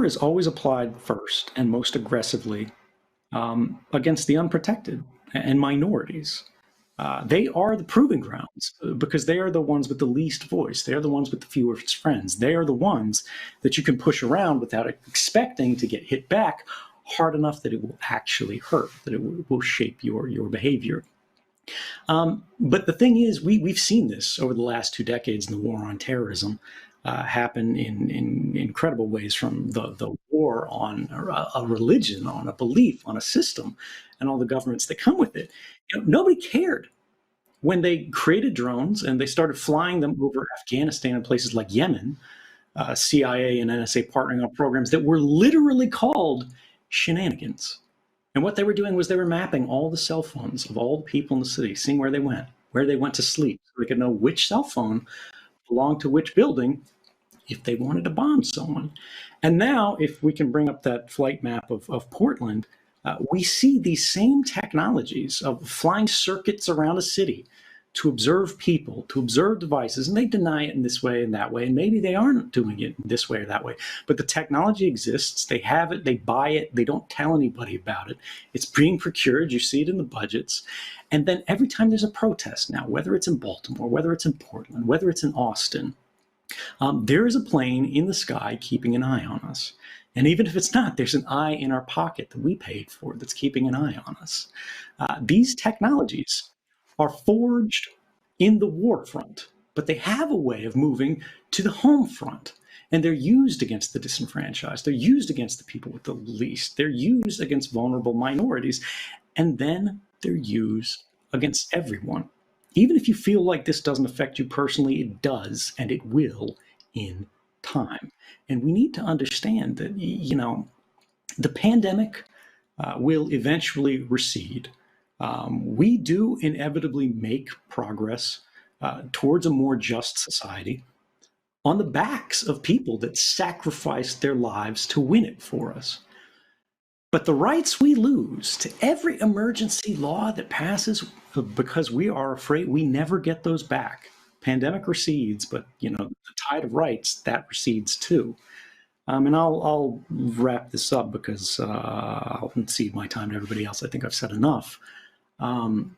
war is always applied first and most aggressively against the unprotected and minorities. They are the proving grounds because they are the ones with the least voice. They are the ones with the fewest friends. They are the ones that you can push around without expecting to get hit back hard enough that it will actually hurt, that it will shape your behavior. But the thing is, we've seen this over the last 2 decades in the war on terrorism happen in incredible ways, from the war on a religion, on a belief, on a system, and all the governments that come with it. Nobody cared when they created drones and they started flying them over Afghanistan and places like Yemen. CIA and NSA partnering on programs that were literally called shenanigans. And what they were doing was they were mapping all the cell phones of all the people in the city, seeing where they went to sleep, so they could know which cell phone belonged to which building if they wanted to bomb someone. And now, if we can bring up that flight map of Portland, we see these same technologies of flying circuits around a city to observe people, to observe devices, and they deny it in this way and that way, and maybe they aren't doing it this way or that way. But the technology exists, they have it, they buy it, they don't tell anybody about it. It's being procured, you see it in the budgets. And then every time there's a protest now, whether it's in Baltimore, whether it's in Portland, whether it's in Austin, there is a plane in the sky keeping an eye on us. And even if it's not, there's an eye in our pocket that we paid for that's keeping an eye on us. These technologies are forged in the war front, but they have a way of moving to the home front. And they're used against the disenfranchised. They're used against the people with the least. They're used against vulnerable minorities. And then they're used against everyone. Even if you feel like this doesn't affect you personally, it does, and it will in time. And we need to understand that, the pandemic will eventually recede. We do inevitably make progress towards a more just society on the backs of people that sacrificed their lives to win it for us. But the rights we lose to every emergency law that passes because we are afraid, we never get those back. Pandemic recedes, but the tide of rights, that recedes too. And I'll wrap this up because I'll cede my time to everybody else. I think I've said enough. I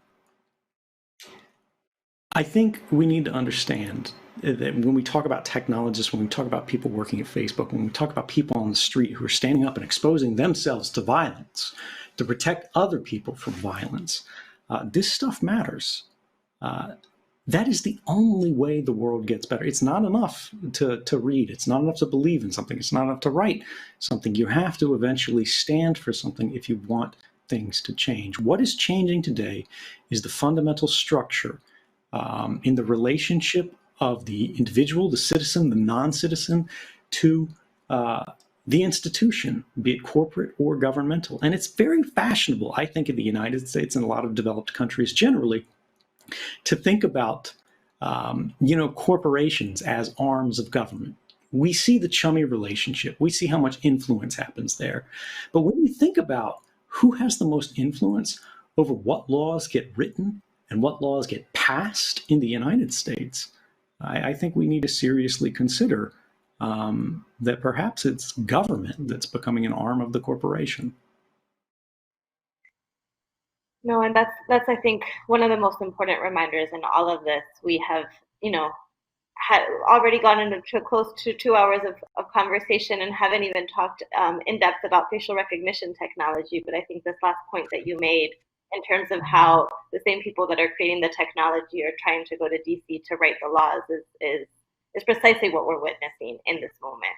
think we need to understand that when we talk about technologists, when we talk about people working at Facebook, when we talk about people on the street who are standing up and exposing themselves to violence, to protect other people from violence, this stuff matters. That is the only way the world gets better. It's not enough to read. It's not enough to believe in something. It's not enough to write something. You have to eventually stand for something if you want things to change. What is changing today is the fundamental structure in the relationship of the individual, the citizen, the non-citizen, to the institution, be it corporate or governmental. And it's very fashionable, I think, in the United States and a lot of developed countries generally, to think about corporations as arms of government. We see the chummy relationship. We see how much influence happens there. But when you think about who has the most influence over what laws get written and what laws get passed in the United States, I think we need to seriously consider that perhaps it's government that's becoming an arm of the corporation. No, and that's I think one of the most important reminders in all of this. We have, had already gone into close to 2 hours of conversation and haven't even talked in depth about facial recognition technology. But I think this last point that you made in terms of how the same people that are creating the technology are trying to go to DC to write the laws is precisely what we're witnessing in this moment.